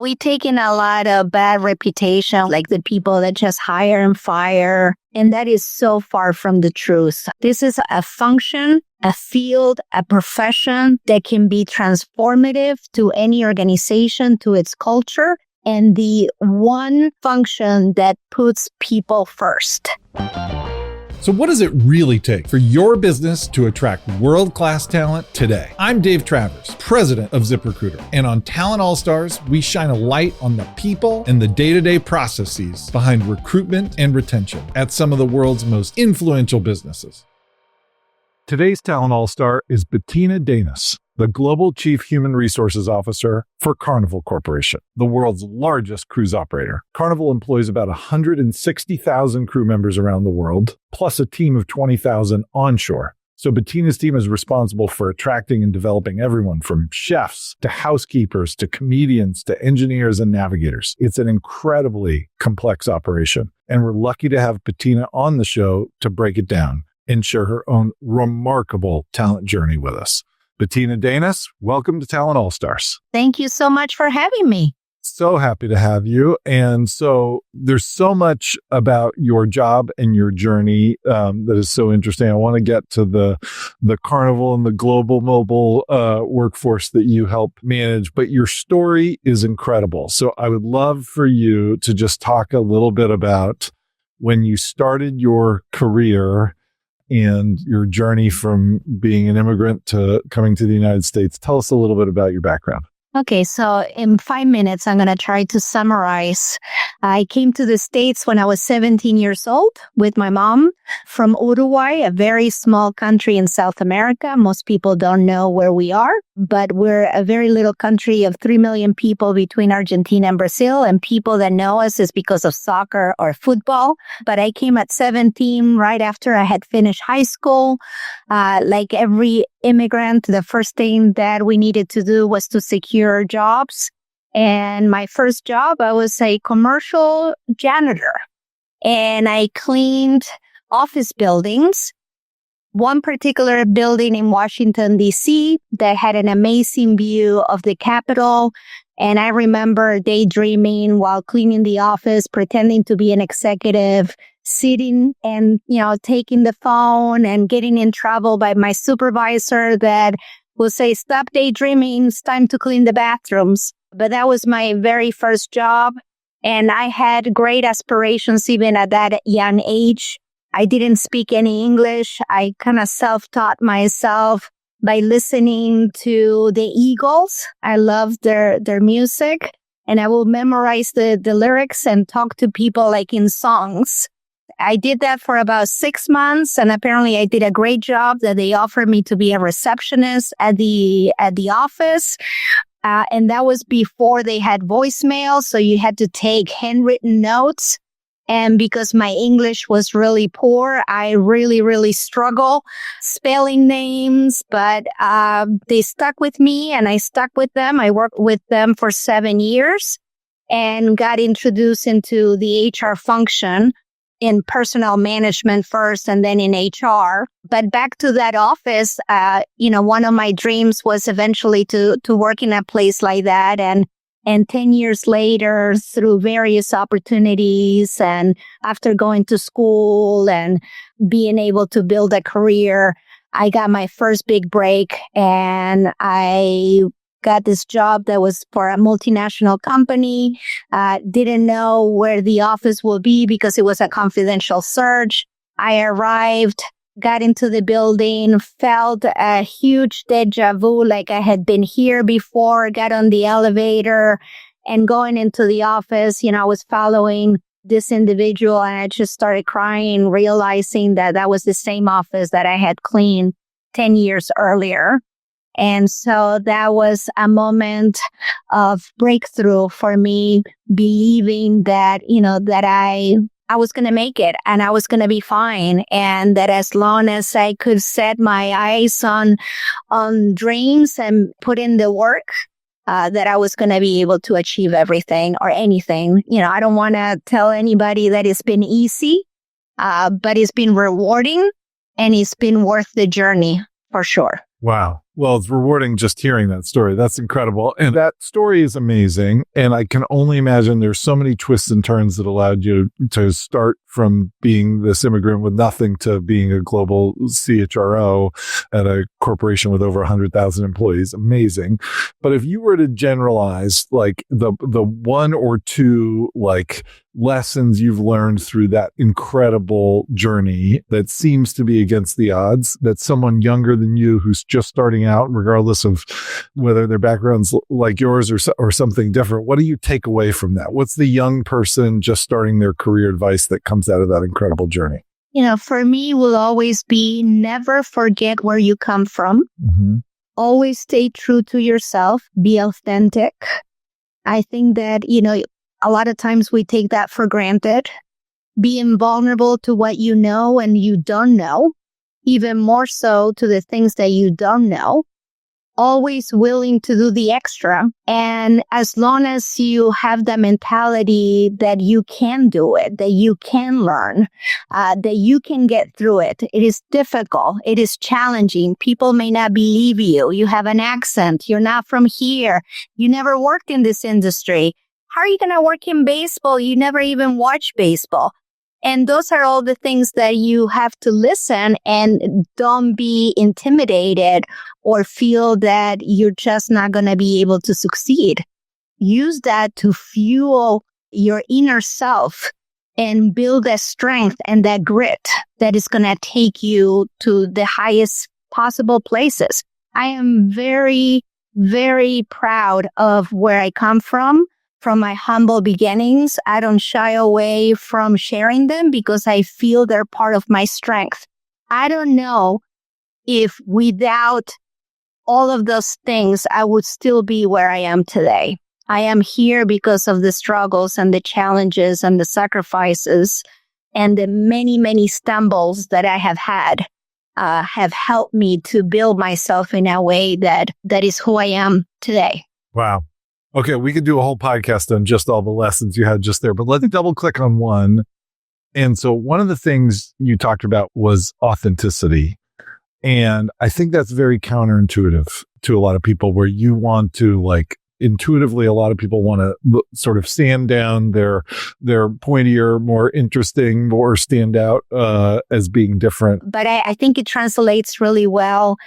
We take in a lot of bad reputation, like the people that just hire and fire. And that is so far from the truth. This is a function, a field, a profession that can be transformative to any organization, to its culture, and the one function that puts people first. So what does it really take for your business to attract world-class talent today? I'm Dave Travers, president of ZipRecruiter, and on Talent All-Stars, we shine a light on the people and the day-to-day processes behind recruitment and retention at some of the world's most influential businesses. Today's Talent All-Star is Bettina Deynes, the Global Chief Human Resources Officer for Carnival Corporation, the world's largest cruise operator. Carnival employs about 160,000 crew members around the world, plus a team of 20,000 onshore. So Bettina's team is responsible for attracting and developing everyone from chefs to housekeepers to comedians to engineers and navigators. It's an incredibly complex operation, and we're lucky to have Bettina on the show to break it down and share her own remarkable talent journey with us. Bettina Deynes, welcome to Talent All-Stars. Thank you so much for having me. So happy to have you. And so there's so much about your job and your journey that is so interesting. I want to get to the Carnival and the global mobile workforce that you help manage, but your story is incredible. So I would love for you to just talk a little bit about when you started your career and your journey from being an immigrant to coming to the United States. Tell us a little bit about your background. Okay, so in 5 minutes, I'm going to try to summarize. I came to the States when I was 17 years old with my mom from Uruguay, a very small country in South America. Most people don't know where we are, but we're a very little country of 3 million people between Argentina and Brazil. And people that know us is because of soccer or football. But I came at 17 right after I had finished high school. Like every immigrant, the first thing that we needed to do was to secure jobs. And my first job, I was a commercial janitor. And I cleaned office buildings. One particular building in Washington, D.C. that had an amazing view of the Capitol. And I remember daydreaming while cleaning the office, pretending to be an executive, sitting and, taking the phone and getting in trouble by my supervisor that will say, "Stop daydreaming, it's time to clean the bathrooms." But that was my very first job. And I had great aspirations even at that young age. I didn't speak any English. I kind of self-taught myself by listening to the Eagles. I loved their music, and I will memorize the lyrics and talk to people like in songs. I did that for about 6 months, and apparently I did a great job that they offered me to be a receptionist at the office. And that was before they had voicemail, so you had to take handwritten notes. And because my English was really poor, I really, really struggled spelling names, but they stuck with me and I stuck with them. I worked with them for 7 years and got introduced into the HR function in personnel management first and then in HR. But back to that office, one of my dreams was eventually to work in a place like that. And 10 years later, through various opportunities and after going to school and being able to build a career, I got my first big break and I got this job that was for a multinational company. Didn't know where the office will be because it was a confidential search. I arrived, got into the building, felt a huge deja vu, like I had been here before, got on the elevator and going into the office, I was following this individual and I just started crying, realizing that that was the same office that I had cleaned 10 years earlier. And so that was a moment of breakthrough for me, believing that, that I was going to make it and I was going to be fine. And that as long as I could set my eyes on dreams and put in the work, that I was going to be able to achieve everything or anything. I don't want to tell anybody that it's been easy, but it's been rewarding and it's been worth the journey for sure. Wow. Well, it's rewarding just hearing that story. That's incredible. And that story is amazing. And I can only imagine there's so many twists and turns that allowed you to start from being this immigrant with nothing to being a global CHRO at a corporation with over 100,000 employees. Amazing. But if you were to generalize like the one or two like lessons you've learned through that incredible journey that seems to be against the odds, that someone younger than you who's just starting out, regardless of whether their background's like yours or something different, what do you take away from that? What's the young person just starting their career advice that comes out of that incredible journey? For me will always be never forget where you come from. Mm-hmm. Always stay true to yourself, be authentic. I think that, a lot of times we take that for granted. Being vulnerable to what you know and you don't know, even more so to the things that you don't know. Always willing to do the extra. And as long as you have the mentality that you can do it, that you can learn, that you can get through it. It is difficult. It is challenging. People may not believe you. You have an accent. You're not from here. You never worked in this industry. How are you going to work in baseball? You never even watch baseball. And those are all the things that you have to listen and don't be intimidated or feel that you're just not going to be able to succeed. Use that to fuel your inner self and build that strength and that grit that is going to take you to the highest possible places. I am very, very proud of where I come from my humble beginnings. I don't shy away from sharing them because I feel they're part of my strength. I don't know if without all of those things, I would still be where I am today. I am here because of the struggles and the challenges and the sacrifices and the many, many stumbles that I have had have helped me to build myself in a way that is who I am today. Wow. Okay, we could do a whole podcast on just all the lessons you had just there, but let's double click on one. And so one of the things you talked about was authenticity. And I think that's very counterintuitive to a lot of people, where you want to intuitively, a lot of people want to sort of sand down their pointier, more interesting, more stand out as being different. But I think it translates really well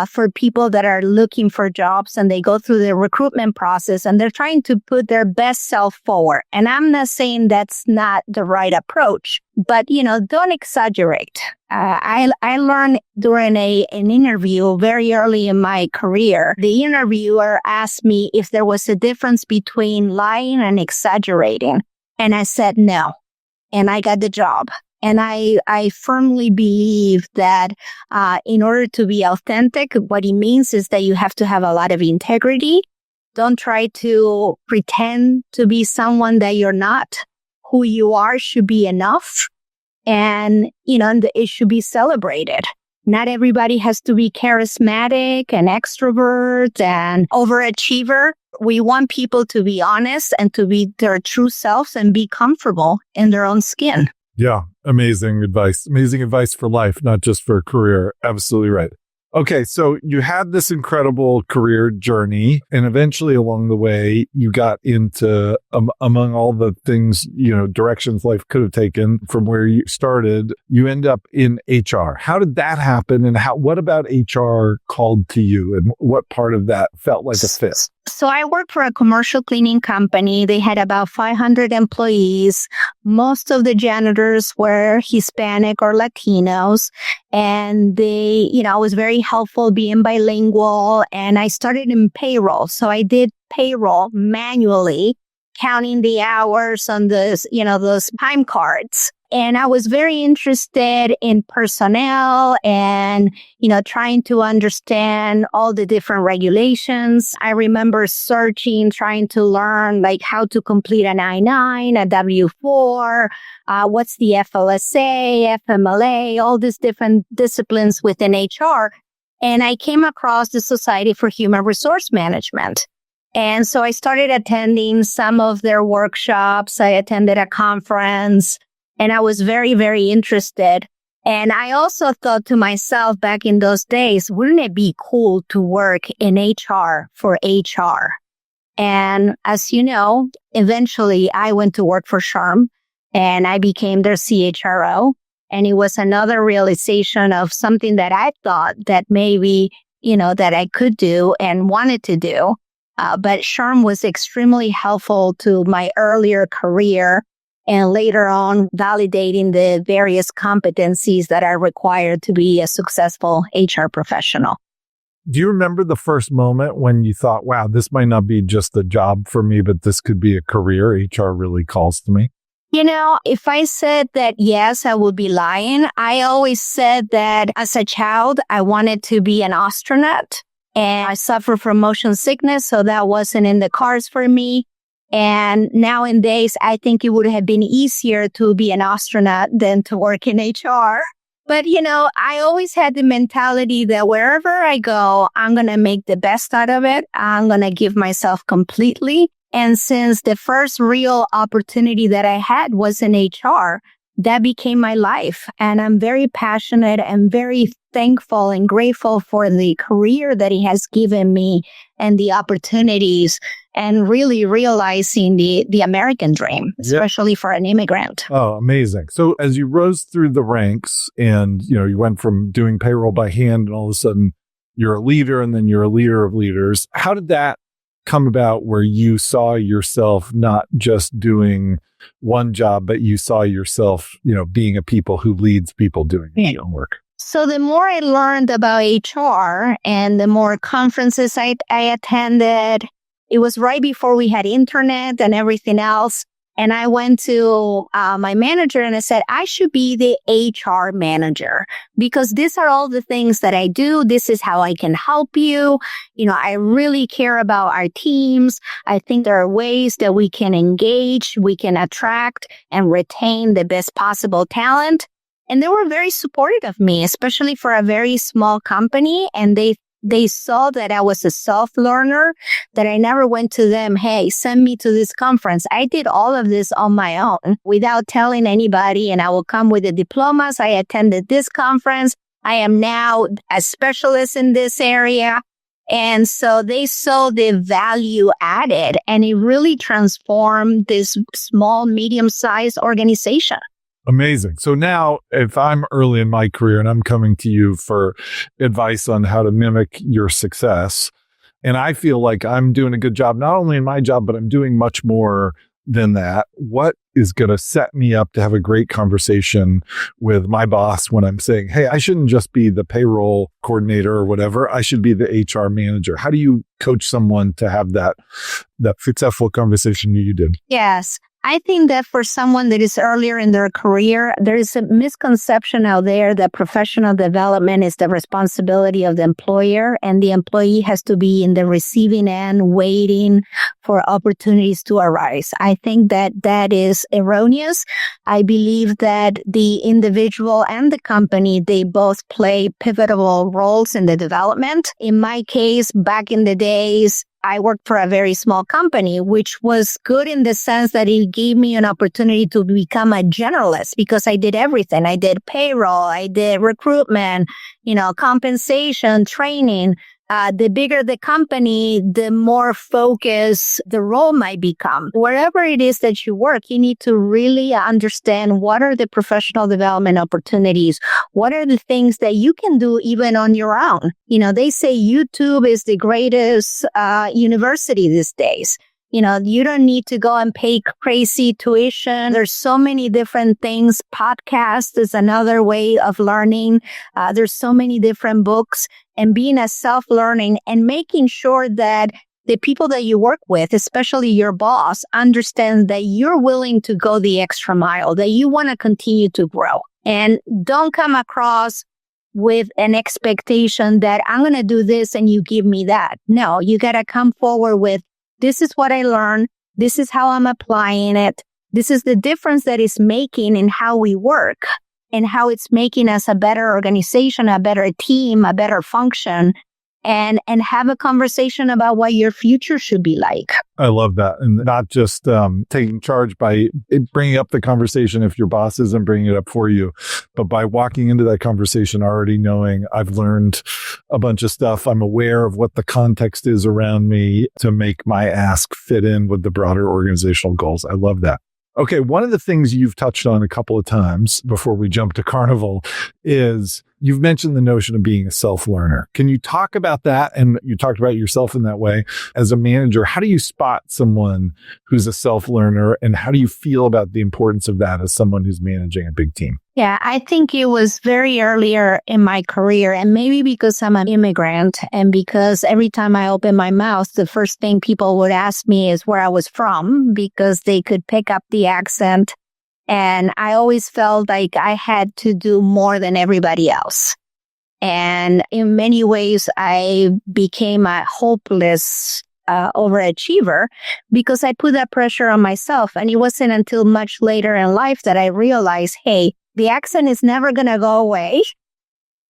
for people that are looking for jobs and they go through the recruitment process and they're trying to put their best self forward. And I'm not saying that's not the right approach, but, don't exaggerate. I learned during an interview very early in my career. The interviewer asked me if there was a difference between lying and exaggerating. And I said no. And I got the job. And I firmly believe that in order to be authentic, what it means is that you have to have a lot of integrity. Don't try to pretend to be someone that you're not. Who you are should be enough. And, it should be celebrated. Not everybody has to be charismatic and extrovert and overachiever. We want people to be honest and to be their true selves and be comfortable in their own skin. Yeah. Amazing advice. Amazing advice for life, not just for a career. Absolutely right. Okay, so you had this incredible career journey, and eventually along the way, you got into, among all the things, directions life could have taken from where you started, you end up in HR. How did that happen, and what about HR called to you, and what part of that felt like a fit? So I worked for a commercial cleaning company. They had about 500 employees. Most of the janitors were Hispanic or Latinos. And they, I was very helpful being bilingual. And I started in payroll. So I did payroll manually, counting the hours on those time cards. And I was very interested in personnel and, trying to understand all the different regulations. I remember searching, trying to learn how to complete an I-9, a W-4, what's the FLSA, FMLA, all these different disciplines within HR. And I came across the Society for Human Resource Management. And so I started attending some of their workshops. I attended a conference. And I was very, very interested. And I also thought to myself back in those days, wouldn't it be cool to work in HR for HR? And as you know, eventually I went to work for CHRO and I became their CHRO. And it was another realization of something that I thought that maybe, that I could do and wanted to do. But CHRO was extremely helpful to my earlier career and later on validating the various competencies that are required to be a successful HR professional. Do you remember the first moment when you thought, wow, this might not be just a job for me, but this could be a career? HR really calls to me. If I said that yes, I would be lying. I always said that as a child, I wanted to be an astronaut, and I suffered from motion sickness, so that wasn't in the cards for me. And nowadays, I think it would have been easier to be an astronaut than to work in HR. But, I always had the mentality that wherever I go, I'm going to make the best out of it. I'm going to give myself completely. And since the first real opportunity that I had was in HR, that became my life. And I'm very passionate and very thankful and grateful for the career that he has given me and the opportunities and really realizing the American dream, especially for an immigrant. Oh, amazing. So as you rose through the ranks and, you went from doing payroll by hand and all of a sudden you're a leader and then you're a leader of leaders, how did that come about where you saw yourself not just doing one job, but you saw yourself, being a people who leads people doing their own work? So the more I learned about HR and the more conferences I attended, it was right before we had internet and everything else. And I went to my manager and I said, I should be the HR manager because these are all the things that I do. This is how I can help you. I really care about our teams. I think there are ways that we can engage, we can attract and retain the best possible talent. And they were very supportive of me, especially for a very small company. And they saw that I was a self-learner, that I never went to them, hey, send me to this conference. I did all of this on my own without telling anybody, and I will come with the diplomas. I attended this conference. I am now a specialist in this area. And so they saw the value added, and it really transformed this small, medium-sized organization. Amazing. So now if I'm early in my career and I'm coming to you for advice on how to mimic your success, and I feel like I'm doing a good job, not only in my job, but I'm doing much more than that, what is going to set me up to have a great conversation with my boss when I'm saying, hey, I shouldn't just be the payroll coordinator or whatever. I should be the HR manager. How do you coach someone to have that successful conversation you did? Yes. I think that for someone that is earlier in their career, there is a misconception out there that professional development is the responsibility of the employer and the employee has to be in the receiving end waiting for opportunities to arise. I think that is erroneous. I believe that the individual and the company, they both play pivotal roles in the development. In my case, back in the days, I worked for a very small company, which was good in the sense that it gave me an opportunity to become a generalist because I did everything. I did payroll, I did recruitment, compensation, training. The bigger the company, the more focused the role might become. Wherever it is that you work, you need to really understand what are the professional development opportunities. What are the things that you can do even on your own? They say YouTube is the greatest university these days. You don't need to go and pay crazy tuition. There's so many different things. Podcast is another way of learning. There's so many different books, and being a self-learning and making sure that the people that you work with, especially your boss, understand that you're willing to go the extra mile, that you want to continue to grow, and don't come across with an expectation that I'm going to do this and you give me that. No, you got to come forward with, this is what I learned. This is how I'm applying it. This is the difference that it's making in how we work and how it's making us a better organization, a better team, a better function. and have a conversation about what your future should be like. I love that. And not just taking charge by bringing up the conversation if your boss isn't bringing it up for you, but by walking into that conversation already knowing I've learned a bunch of stuff. I'm aware of what the context is around me to make my ask fit in with the broader organizational goals. I love that. Okay, one of the things you've touched on a couple of times before we jump to Carnival is you've mentioned the notion of being a self-learner. Can you talk about that? And you talked about yourself in that way. As a manager, how do you spot someone who's a self-learner, and how do you feel about the importance of that as someone who's managing a big team? Yeah, I think it was very earlier in my career, and maybe because I'm an immigrant and because every time I open my mouth, the first thing people would ask me is where I was from because they could pick up the accent. And I always felt like I had to do more than everybody else. And in many ways, I became a hopeless overachiever because I put that pressure on myself. And it wasn't until much later in life that I realized, hey, the accent is never going to go away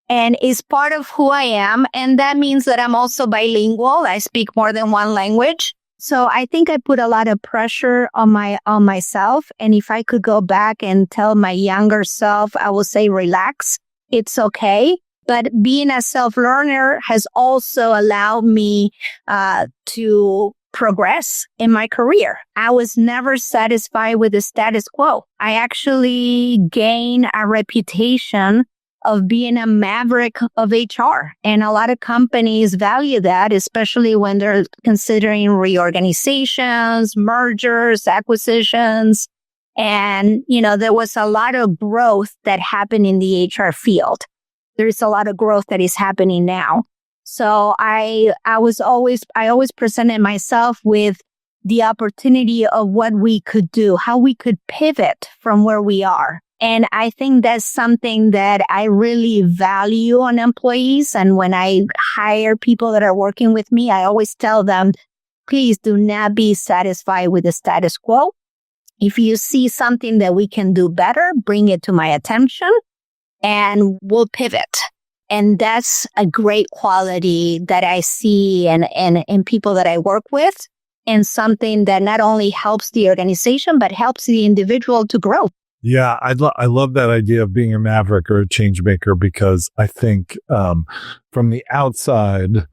and is part of who I am. And that means that I'm also bilingual. I speak more than one language. So I think I put a lot of pressure on myself. And if I could go back and tell my younger self, I would say, relax. It's okay. But being a self-learner has also allowed me to progress in my career. I was never satisfied with the status quo. I actually gained a reputation of being a maverick of HR. And a lot of companies value that, especially when they're considering reorganizations, mergers, acquisitions. And, there was a lot of growth that happened in the HR field. There's a lot of growth that is happening now. So I always presented myself with the opportunity of what we could do, how we could pivot from where we are. And I think that's something that I really value on employees. And when I hire people that are working with me, I always tell them, please do not be satisfied with the status quo. If you see something that we can do better, bring it to my attention and we'll pivot. And that's a great quality that I see in people that I work with, and something that not only helps the organization, but helps the individual to grow. Yeah, I love that idea of being a maverick or a change maker, because I think from the outside,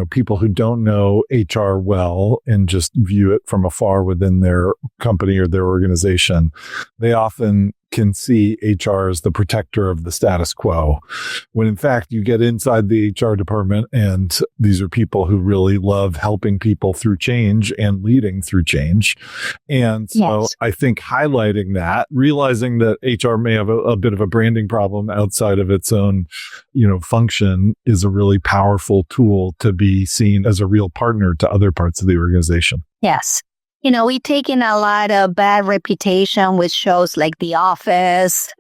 people who don't know HR well and just view it from afar within their company or their organization, they often can see HR as the protector of the status quo, when in fact you get inside the HR department and these are people who really love helping people through change and leading through change. And so yes. I think highlighting that, realizing that HR may have a bit of a branding problem outside of its own, function, is a really powerful tool to be seen as a real partner to other parts of the organization. Yes. We've taken a lot of bad reputation with shows like The Office.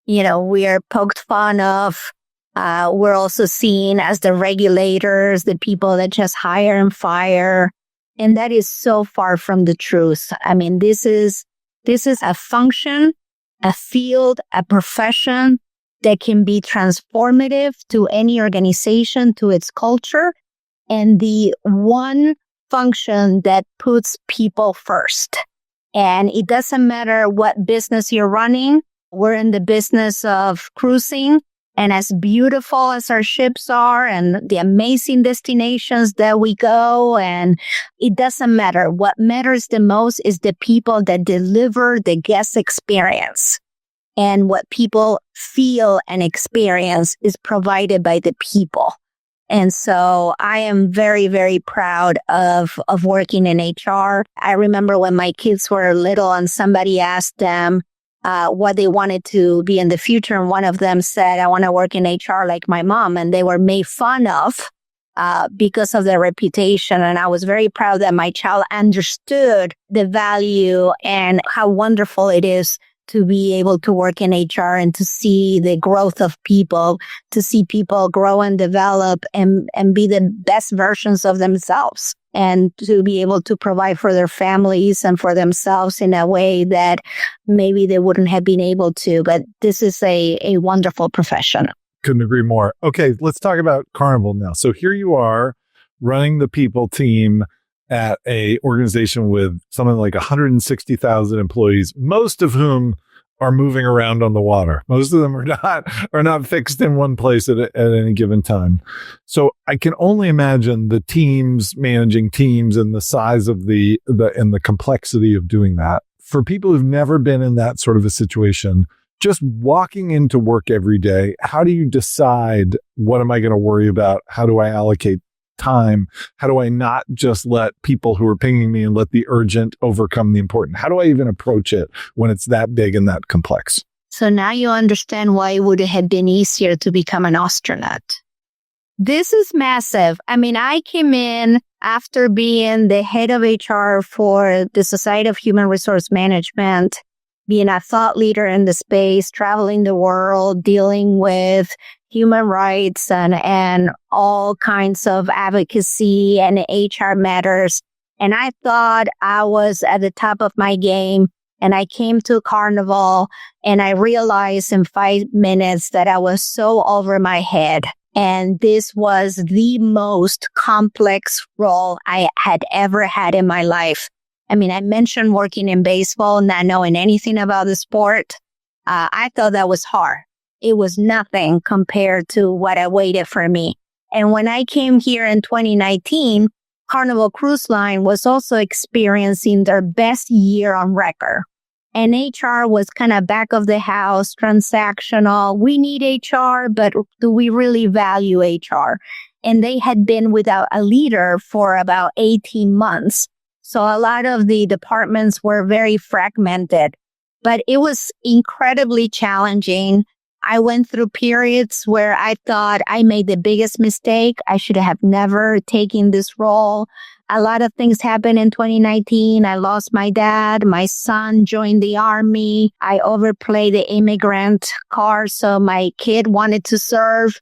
We are poked fun of. We're also seen as the regulators, the people that just hire and fire. And that is so far from the truth. I mean, this is a function, a field, a profession that can be transformative to any organization, to its culture. And the one function that puts people first. And it doesn't matter what business you're running. We're in the business of cruising. And as beautiful as our ships are and the amazing destinations that we go, and it doesn't matter. What matters the most is the people that deliver the guest experience. And what people feel and experience is provided by the people. And so I am very, very proud of working in HR. I remember when my kids were little and somebody asked them what they wanted to be in the future. And one of them said, I want to work in HR like my mom. And they were made fun of because of their reputation. And I was very proud that my child understood the value and how wonderful it is to be able to work in HR and to see the growth of people, to see people grow and develop and be the best versions of themselves, and to be able to provide for their families and for themselves in a way that maybe they wouldn't have been able to. But this is a wonderful profession. Couldn't agree more. Okay, let's talk about Carnival now. So here you are running the people team at a organization with something like 160,000 employees, most of whom are moving around on the water. Most of them are not fixed in one place at any given time. So I can only imagine the teams managing teams and the size of the complexity of doing that. For people who've never been in that sort of a situation, just walking into work every day, how do you decide what am I going to worry about? How do I allocate time? How do I not just let people who are pinging me and let the urgent overcome the important? How do I even approach it when it's that big and that complex? So now you understand why it would have been easier to become an astronaut. This is massive. I mean, I came in after being the head of HR for the Society of Human Resource Management, being a thought leader in the space, traveling the world, dealing with human rights and all kinds of advocacy and HR matters. And I thought I was at the top of my game. And I came to Carnival and I realized in 5 minutes that I was so over my head. And this was the most complex role I had ever had in my life. I mean, I mentioned working in baseball, not knowing anything about the sport. I thought that was hard. It was nothing compared to what awaited for me. And when I came here in 2019, Carnival Cruise Line was also experiencing their best year on record. And HR was kind of back of the house, transactional. We need HR, but do we really value HR? And they had been without a leader for about 18 months. So a lot of the departments were very fragmented, but it was incredibly challenging. I went through periods where I thought I made the biggest mistake. I should have never taken this role. A lot of things happened in 2019. I lost my dad. My son joined the army. I overplayed the immigrant card, so my kid wanted to serve.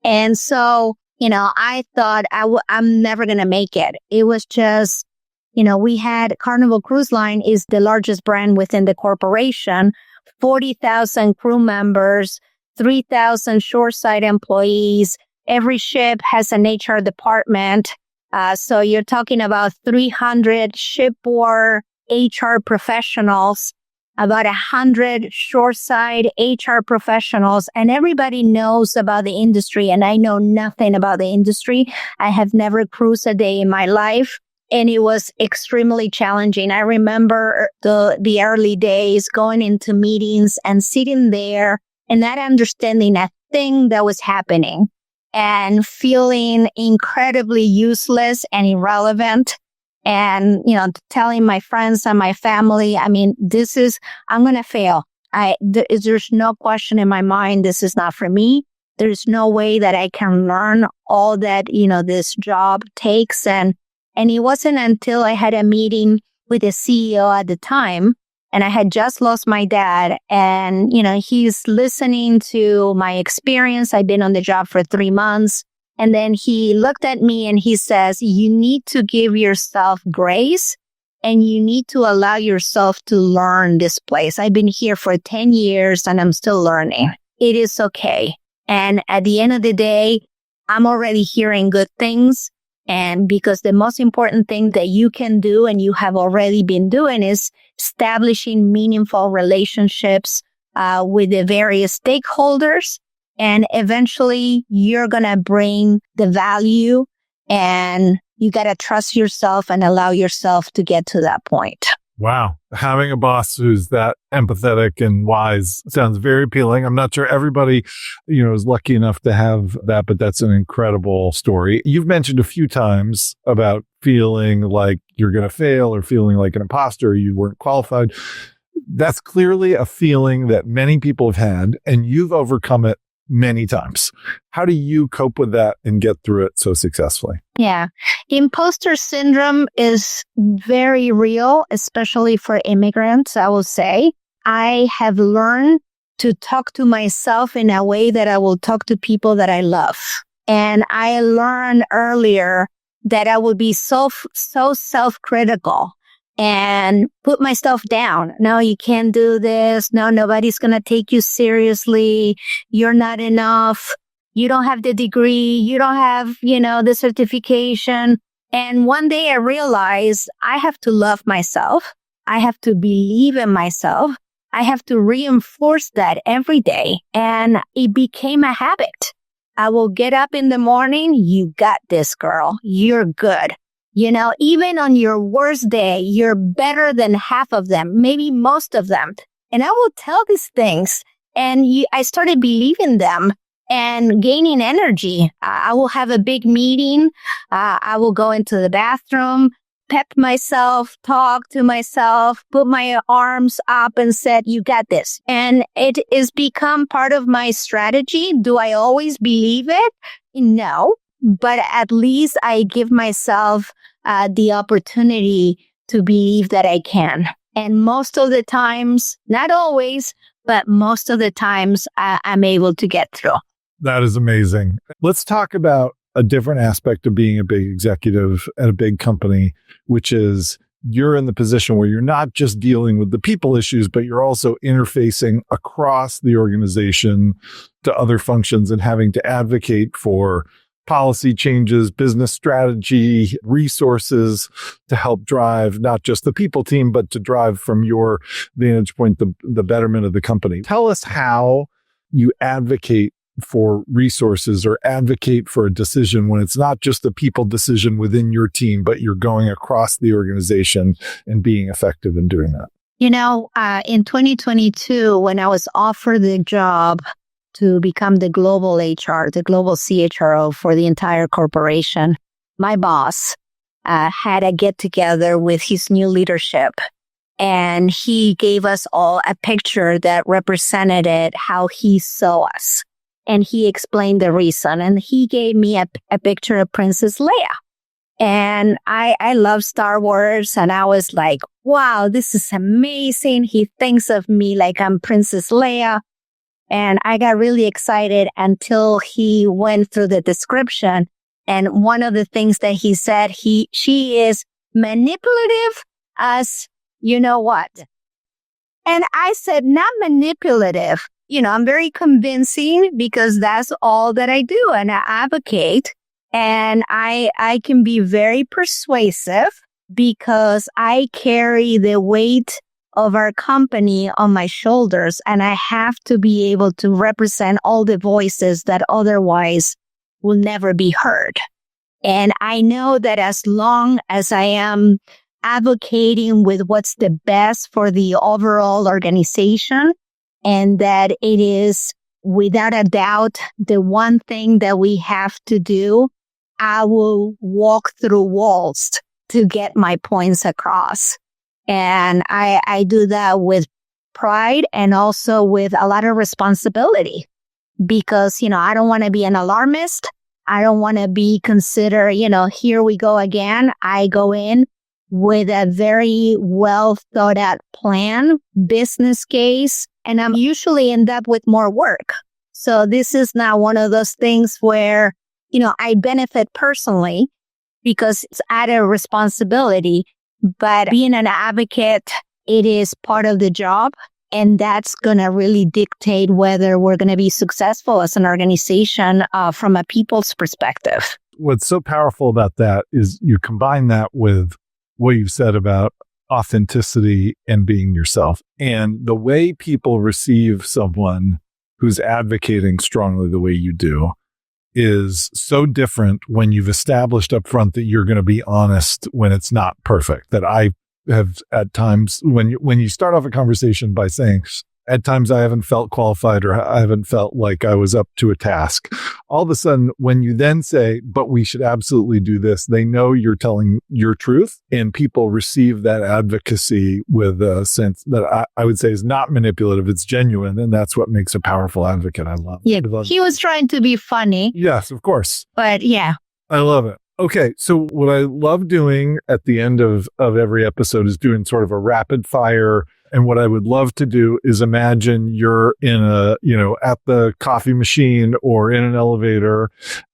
And so, I thought I'm never going to make it. It was just, we had Carnival Cruise Line is the largest brand within the corporation, 40,000 crew members, 3,000 shoreside employees. Every ship has an HR department. So you're talking about 300 shipboard HR professionals, about 100 shoreside HR professionals, and everybody knows about the industry. And I know nothing about the industry. I have never cruised a day in my life. And it was extremely challenging. I remember the early days going into meetings and sitting there and not understanding a thing that was happening and feeling incredibly useless and irrelevant. And, telling my friends and my family, I'm going to fail. There's no question in my mind. This is not for me. There's no way that I can learn all that, this job takes. And it wasn't until I had a meeting with the CEO at the time, and I had just lost my dad, and, he's listening to my experience. I've been on the job for 3 months. And then he looked at me and he says, you need to give yourself grace and you need to allow yourself to learn this place. I've been here for 10 years and I'm still learning. It is okay. And at the end of the day, I'm already hearing good things. And because the most important thing that you can do and you have already been doing is establishing meaningful relationships with the various stakeholders. And eventually you're going to bring the value and you got to trust yourself and allow yourself to get to that point. Wow. Having a boss who's that empathetic and wise sounds very appealing. I'm not sure everybody, is lucky enough to have that, but that's an incredible story. You've mentioned a few times about feeling like you're going to fail or feeling like an imposter, or you weren't qualified. That's clearly a feeling that many people have had, and you've overcome it many times. How do you cope with that and get through it so successfully? Yeah. Imposter syndrome is very real, especially for immigrants, I will say. I have learned to talk to myself in a way that I will talk to people that I love. And I learned earlier that I would be so self-critical. and put myself down. No, you can't do this. No, nobody's going to take you seriously. You're not enough. You don't have the degree. You don't have, the certification. And one day I realized I have to love myself. I have to believe in myself. I have to reinforce that every day. And it became a habit. I will get up in the morning. You got this, girl. You're good. Even on your worst day, you're better than half of them, maybe most of them. And I will tell these things. And I started believing them and gaining energy. I will have a big meeting. I will go into the bathroom, pep myself, talk to myself, put my arms up and said, you got this. And it has become part of my strategy. Do I always believe it? No. But at least I give myself the opportunity to believe that I can. And most of the times, not always, but most of the times I'm able to get through. That is amazing. Let's talk about a different aspect of being a big executive at a big company, which is you're in the position where you're not just dealing with the people issues, but you're also interfacing across the organization to other functions and having to advocate for policy changes, business strategy, resources to help drive not just the people team, but to drive from your vantage point, the betterment of the company. Tell us how you advocate for resources or advocate for a decision when it's not just a people decision within your team, but you're going across the organization and being effective in doing that. In 2022, when I was offered the job to become the global HR, the global CHRO for the entire corporation, my boss had a get together with his new leadership. And he gave us all a picture that represented how he saw us. And he explained the reason. And he gave me a picture of Princess Leia. And I love Star Wars. And I was like, wow, this is amazing. He thinks of me like I'm Princess Leia. And I got really excited until he went through the description. And one of the things that he said, she is manipulative as you know what. And I said, not manipulative. I'm very convincing because that's all that I do. And I advocate and I can be very persuasive because I carry the weight of our company on my shoulders. And I have to be able to represent all the voices that otherwise will never be heard. And I know that as long as I am advocating with what's the best for the overall organization, and that it is without a doubt the one thing that we have to do, I will walk through walls to get my points across. And I do that with pride and also with a lot of responsibility because, I don't want to be an alarmist. I don't want to be considered, here we go again. I go in with a very well thought out plan, business case, and I'm usually end up with more work. So this is not one of those things where, I benefit personally because it's added responsibility, but being an advocate, it is part of the job. And that's going to really dictate whether we're going to be successful as an organization from a people's perspective. What's so powerful about that is you combine that with what you've said about authenticity and being yourself. And the way people receive someone who's advocating strongly the way you do is so different when you've established up front that you're going to be honest when it's not perfect. That I have at times, when you start off a conversation by saying, at times I haven't felt qualified or I haven't felt like I was up to a task. All of a sudden, when you then say, but we should absolutely do this, they know you're telling your truth and people receive that advocacy with a sense that I would say is not manipulative. It's genuine. And that's what makes a powerful advocate. I love it. Yeah, he was trying to be funny. Yes, of course. But yeah. I love it. Okay, so what I love doing at the end of every episode is doing sort of a rapid fire And what I would love to do is imagine you're in at the coffee machine or in an elevator,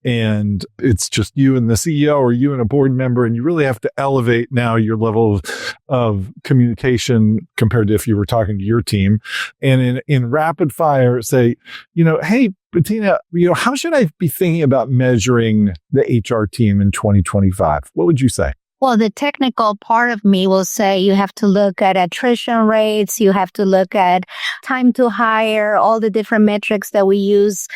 and it's just you and the CEO or you and a board member, and you really have to elevate now your level of communication compared to if you were talking to your team. And in rapid fire, say, hey, Bettina, how should I be thinking about measuring the HR team in 2025? What would you say? Well, the technical part of me will say you have to look at attrition rates, you have to look at time to hire, all the different metrics that we use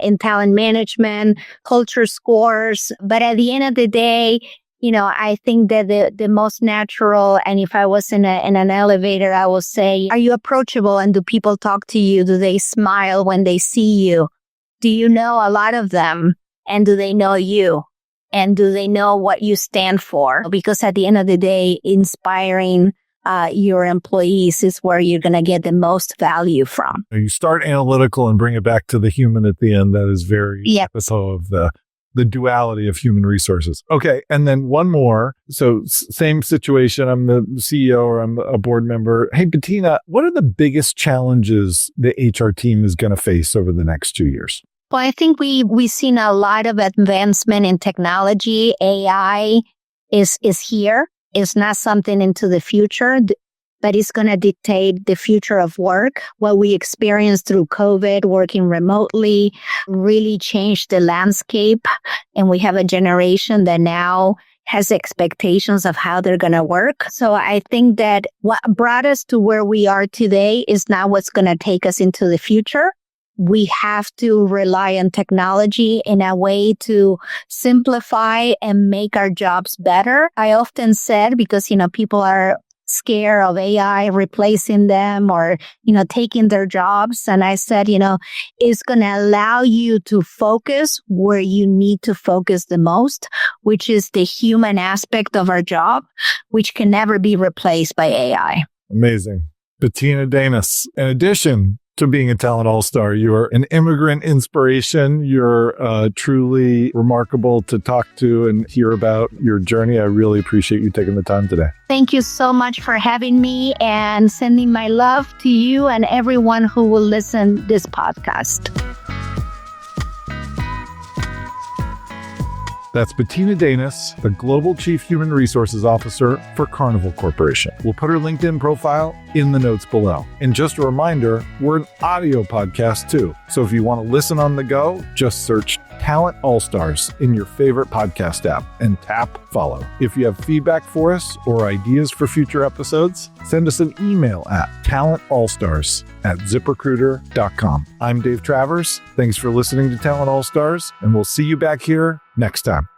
in talent management, culture scores. But at the end of the day, I think that the most natural, and if I was in an elevator, I will say, are you approachable and do people talk to you? Do they smile when they see you? Do you know a lot of them? And do they know you? And do they know what you stand for? Because at the end of the day, inspiring your employees is where you're going to get the most value from. You start analytical and bring it back to the human at the end. That is very apropos of the duality of human resources. Okay. And then one more. So same situation. I'm the CEO or I'm a board member. Hey, Bettina, what are the biggest challenges the HR team is going to face over the next 2 years? Well, I think we've seen a lot of advancement in technology. AI is here. It's not something into the future, but it's going to dictate the future of work. What we experienced through COVID, working remotely, really changed the landscape. And we have a generation that now has expectations of how they're going to work. So I think that what brought us to where we are today is not what's going to take us into the future. We have to rely on technology in a way to simplify and make our jobs better. I often said, because, people are scared of AI replacing them or, taking their jobs. And I said, it's going to allow you to focus where you need to focus the most, which is the human aspect of our job, which can never be replaced by AI. Amazing. Bettina Deynes. In addition to being a talent all-star, you are an immigrant inspiration. You're truly remarkable to talk to and hear about your journey. I really appreciate you taking the time today. Thank you so much for having me and sending my love to you and everyone who will listen this podcast. That's Bettina Deynes, the Global Chief Human Resources Officer for Carnival Corporation. We'll put her LinkedIn profile in the notes below. And just a reminder, we're an audio podcast too. So if you want to listen on the go, just search Talent All-Stars in your favorite podcast app and tap follow. If you have feedback for us or ideas for future episodes, send us an email at talentallstars@ziprecruiter.com. I'm Dave Travers. Thanks for listening to Talent All-Stars, and we'll see you back here next time.